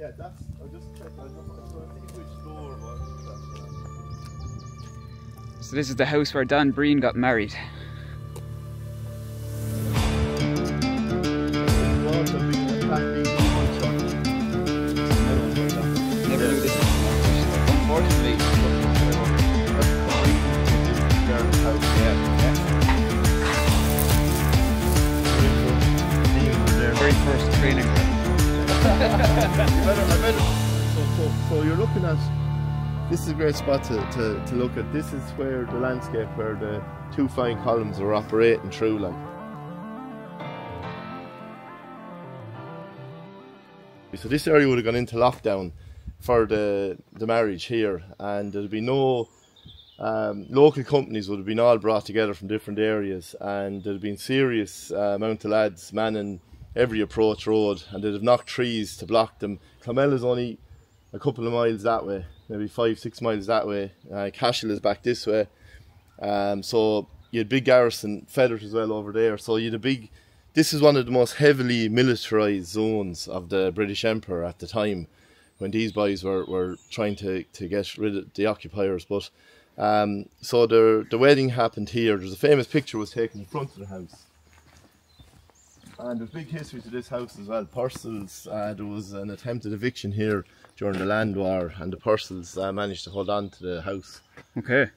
Yeah, that's. I just checked. I think which door was that. So this is the house where Dan Breen got married. Never knew this. Unfortunately. Very first training. So you're looking at, this is a great spot to look at. This is where the landscape where the two flying columns are operating through, like. So this area would have gone into lockdown for the marriage here, and there'd be no local companies would have been all brought together from different areas, and there'd been serious amount of lads manning every approach road, and they'd have knocked trees to block them. Clonmel is only a couple of miles that way, maybe 5-6 miles that way. Cashel is back this way, so you had big garrison, Feathers as well over there. So you had a big. This is one of the most heavily militarised zones of the British Empire at the time, when these boys were trying to get rid of the occupiers. But so the wedding happened here. There's a famous picture was taken in front of the house. And there's big history to this house as well. Purcells, there was an attempted eviction here during the land war, and the Purcells managed to hold on to the house. Okay.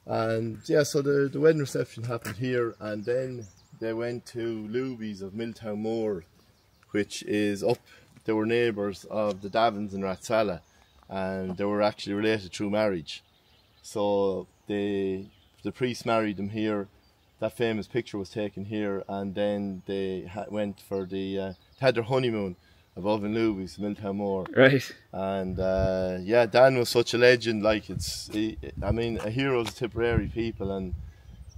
And yeah, so the wedding reception happened here, and then they went to Luby's of Milltown Moor, which is up. They were neighbours of the Davins in Ratsala, and they were actually related through marriage. So the priest married them here. That famous picture was taken here, and then they went for had their honeymoon above in Luby's, Milltown Moor. Right. And yeah, Dan was such a legend. Like I mean, a hero to Tipperary people, and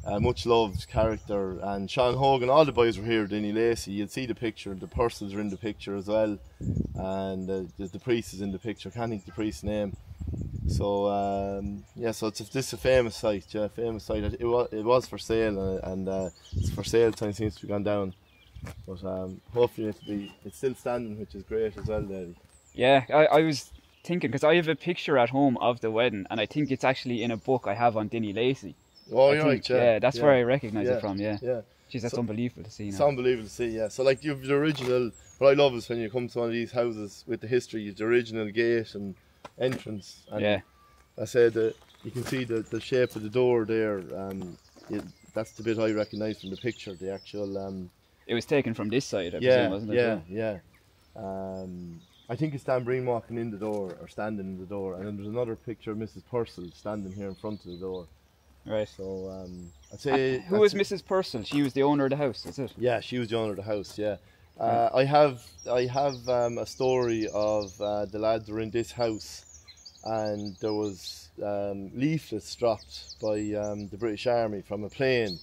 a much loved character. And Sean Hogan, all the boys were here. Denny Lacey, you'd see the picture. The Purcells are in the picture as well, and the priest is in the picture. I can't think the priest's name. So yeah, so this is a famous site. Yeah, famous site. It was for sale, and it's for sale time seems to be gone down. But hopefully it's still standing, which is great as well, Daddy. Yeah, I was thinking, because I have a picture at home of the wedding, and I think it's actually in a book I have on Denny Lacey. Oh, you're right. Yeah, that's where I recognise it from. Yeah. Yeah. Jeez, that's unbelievable to see now. It's unbelievable to see. Yeah. So like you've the original. What I love is when you come to one of these houses with the history, you've the original gate and entrance. And yeah. I said you can see the shape of the door there. That's the bit I recognise from the picture. The actual. It was taken from this side, I presume, wasn't it? Yeah. I think it's Dan Breen walking in the door or standing in the door, and then there's another picture of Mrs. Purcell standing here in front of the door. Right. So I'd say. Who was Mrs. Purcell? She was the owner of the house, is it? Yeah, she was the owner of the house. Yeah. I have a story of the lads were in this house, and there was leaflets dropped by the British Army from a plane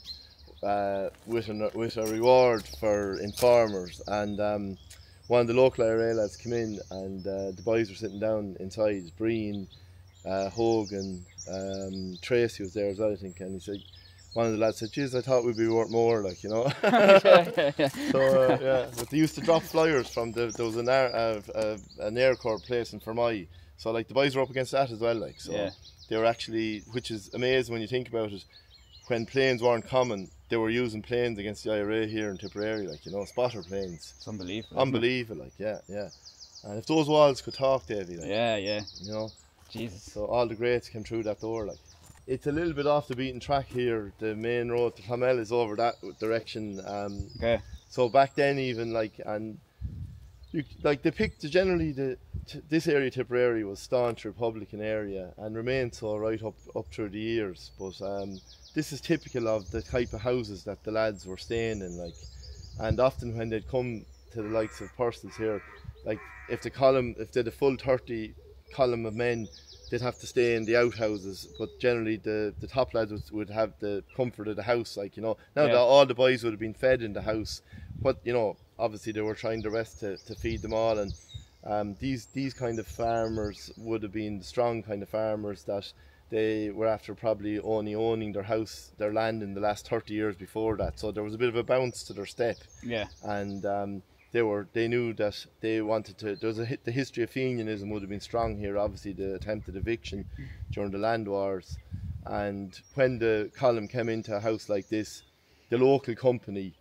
with a reward for informers, and one of the local IRA lads came in, and the boys were sitting down inside. Breen, Hogan, Tracy was there as well, I think, and he said, one of the lads said, "Geez, I thought we'd be worth more, like, you know." So yeah, but they used to drop flyers from there was an Air Corps place in Fermoy, so like the boys were up against that as well, like, so yeah. They were actually, which is amazing when you think about it, when planes weren't common, they were using planes against the IRA here in Tipperary, like, you know, spotter planes. It's unbelievable. Unbelievable, like, yeah. And if those walls could talk, Davey, like, yeah, you know, Jesus. So all the greats came through that door, like. It's a little bit off the beaten track here. The main road to Clonmel is over that direction. Okay. So back then, even like, and you like they picked generally this area of Tipperary was staunch Republican area and remained so right up through the years. But this is typical of the type of houses that the lads were staying in, like, and often when they'd come to the likes of Purcells here, like if they had a full 30 column of men, they'd have to stay in the outhouses, but generally the top lads would have the comfort of the house, like, you know. Now that all the boys would have been fed in the house, but, you know, obviously they were trying their best to feed them all, and these kind of farmers would have been the strong kind of farmers that they were after probably only owning their land in the last 30 years before that, so there was a bit of a bounce to their step. Yeah. And they knew that they wanted to. The history of Fenianism would have been strong here. Obviously, the attempted eviction during the land wars, and when the column came into a house like this, the local company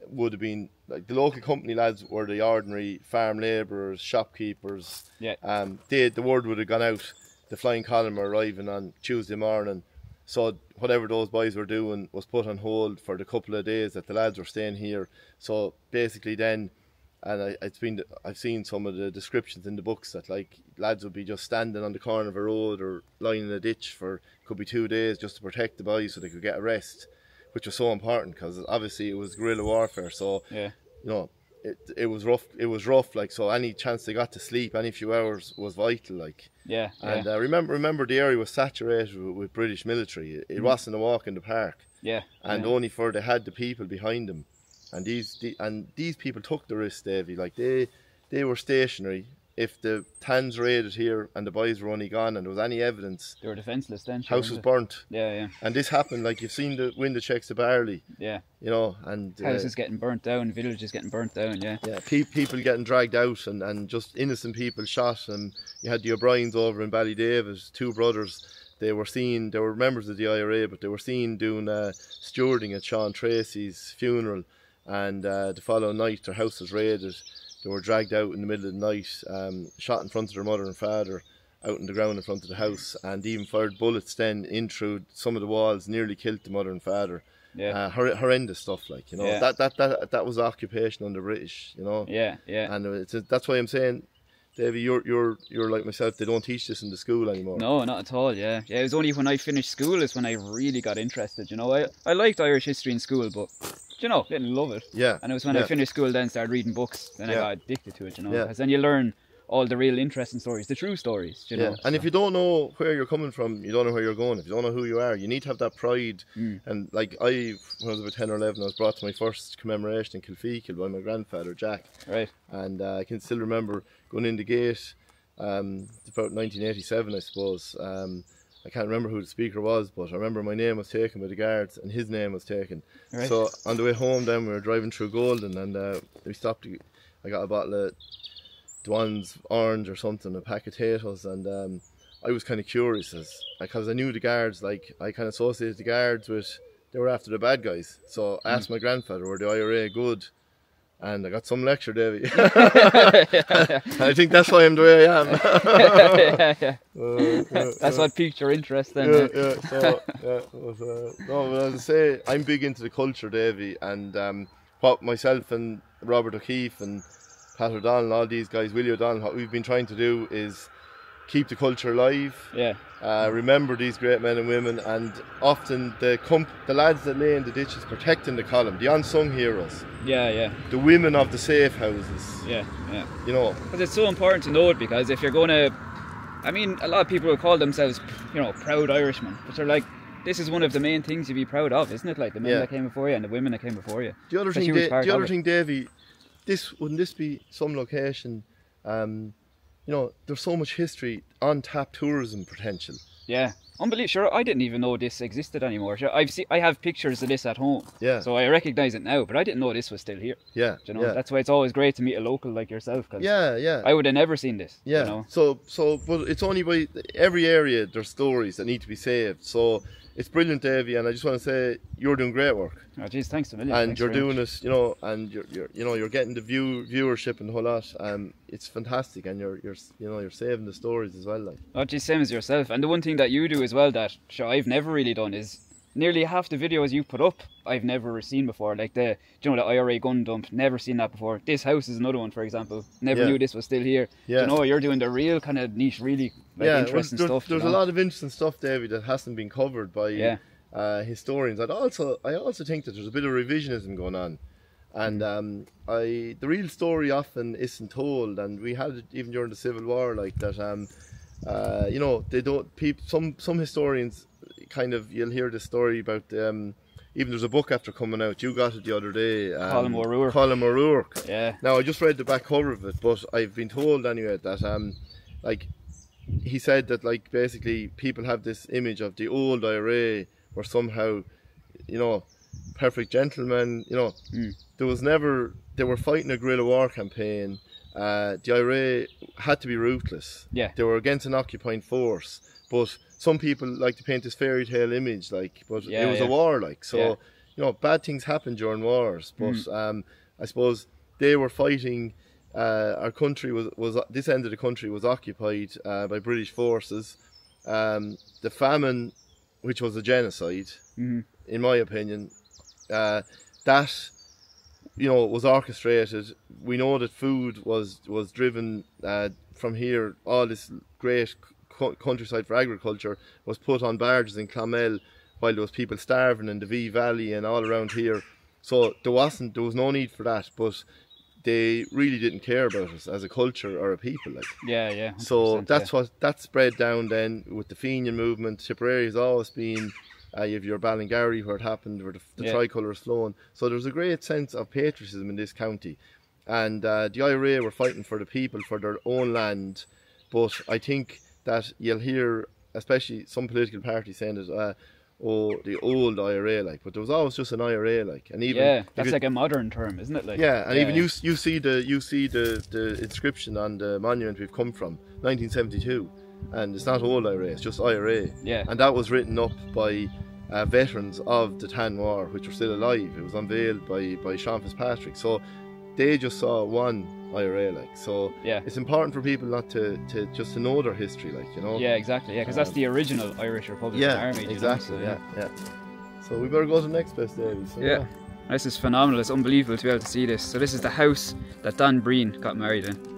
would have been like the local company lads were the ordinary farm labourers, shopkeepers. Yeah. The word would have gone out. The flying column were arriving on Tuesday morning, so whatever those boys were doing was put on hold for the couple of days that the lads were staying here. So basically, then, and I've seen some of the descriptions in the books that like lads would be just standing on the corner of a road or lying in a ditch for could be 2 days just to protect the boys so they could get a rest, which was so important because obviously it was guerrilla warfare. So yeah, you know, it was rough. It was rough. Like, so any chance they got to sleep, any few hours was vital. Like, yeah. And remember the area was saturated with British military. It wasn't a walk in the park. Yeah. And only for they had the people behind them, and these people took the risk, Davy. Like they were stationary. If the Tans raided here and the boys were only gone and there was any evidence, they were defenceless then. House was burnt. Yeah, yeah. And this happened, like you've seen the window checks of Barley. Yeah. You know, and houses getting burnt down, villages getting burnt down. Yeah. Yeah. People getting dragged out and just innocent people shot. And you had the O'Briens over in Ballydavid, 2 brothers. They were members of the IRA, but they were seen doing stewarding at Sean Tracy's funeral. And the following night, their house was raided. They were dragged out in the middle of the night, shot in front of their mother and father, out on the ground in front of the house, and even fired bullets then in through some of the walls, nearly killed the mother and father. Yeah. Horrendous stuff, like, you know. Yeah. That was occupation under British, you know. Yeah, yeah. And that's why I'm saying, Davey, you're like myself. They don't teach this in the school anymore. No, not at all. Yeah, yeah. It was only when I finished school is when I really got interested. You know, I liked Irish history in school, but you know, didn't love it. Yeah. And it was when I finished school then started reading books. Then I got addicted to it. You know, Yeah. because then you learn all the real interesting stories, the true stories. You know. And if you don't know where you're coming from, you don't know where you're going. If you don't know who you are, you need to have that pride. And like when I was about 10 or 11, I was brought to my first commemoration in Kilfeacle by my grandfather Jack. Right. And I can still remember going in the gate. It's about 1987, I suppose. I can't remember who the speaker was, but I remember my name was taken by the guards and his name was taken. Right. So on the way home then we were driving through Golden and we stopped. I got a bottle of Dwan's Orange or something, a pack of potatoes, and I was kind of curious because I knew the guards, like I kind of associated the guards with, they were after the bad guys. So I asked my grandfather, were the IRA good? And I got some lecture, Davy. I think that's why I'm the way I am. That's what piqued your interest then. No, but as I say, I'm big into the culture, Davy, and what myself and Robert O'Keefe and Pat O'Donnell, all these guys, Willie O'Donnell, what we've been trying to do is keep the culture alive. Yeah. Remember these great men and women, and often the lads that lay in the ditches protecting the column, the unsung heroes. Yeah, yeah. The women of the safe houses. Yeah, yeah. You know. Because it's so important to know it, because if you're going to, I mean, a lot of people will call themselves, you know, proud Irishmen, but they're like, this is one of the main things you'd be proud of, isn't it? Like the men that came before you and the women that came before you. The other thing, Davy, wouldn't this be some location? You know, there's so much history, untapped tourism potential. Yeah. Unbelievable. Sure, I didn't even know this existed anymore. Sure, I have pictures of this at home. Yeah. So I recognise it now, but I didn't know this was still here. Yeah. You know, that's why it's always great to meet a local like yourself. Cause I would have never seen this. Yeah. You know? So, but it's only by every area there's stories that need to be saved. So it's brilliant, Davy, and I just want to say you're doing great work. Oh, geez, thanks a million. And thanks you're doing this, you know, and you're getting the viewership and the whole lot. It's fantastic, and you're saving the stories as well, like. Oh, geez, same as yourself. And the one thing that you do as well that I've never really done is nearly half the videos you put up I've never seen before. Like the IRA gun dump, never seen that before. This house is another one, for example. Never knew this was still here. Yeah. You know, you're doing the real kind of niche, really interesting stuff. There's a lot of interesting stuff, David, that hasn't been covered by historians. I also think that there's a bit of revisionism going on, and the real story often isn't told. And we had it even during the Civil War, like that. You know, they don't. Some historians kind of, you'll hear the story about. Even there's a book after coming out. You got it the other day. Colm O'Rourke. Colm O'Rourke. Yeah. Now I just read the back cover of it, but I've been told anyway that like he said that like basically people have this image of the old IRA were somehow, you know, perfect gentlemen. You know, there was never they were fighting a guerrilla war campaign. The IRA had to be ruthless. Yeah. They were against an occupying force, but some people like to paint this fairy tale image, like, but it was a war, like, so you know, bad things happen during wars. But I suppose they were fighting. Our country was this end of the country was occupied by British forces. The famine, which was a genocide, in my opinion, that, you know, was orchestrated. We know that food was driven from here. All this great countryside for agriculture was put on barges in Clonmel while there was people starving in the V Valley and all around here. So there was no need for that, but they really didn't care about us as a culture or a people, like. Yeah. So that's what that spread down then with the Fenian movement. Tipperary has always been. You have your Ballingarry where it happened, where the tricolour is flown. So there's a great sense of patriotism in this county, and the IRA were fighting for the people, for their own land. But I think that you'll hear, especially some political parties saying that, oh, the old IRA, like, but there was always just an IRA, like, and even that's like a modern term, isn't it? Like, even you see the inscription on the monument we've come from, 1972, and it's not old IRA, it's just IRA, and that was written up by veterans of the Tan War, which are still alive. It was unveiled by Sean Fitzpatrick, so they just saw one IRA, like, so it's important for people not to just to know their history, like, you know. Exactly, because that's the original Irish Republican Army. Exactly, so we better go to the next best area. So, this is phenomenal. It's unbelievable to be able to see this. So this is the house that Dan Breen got married in.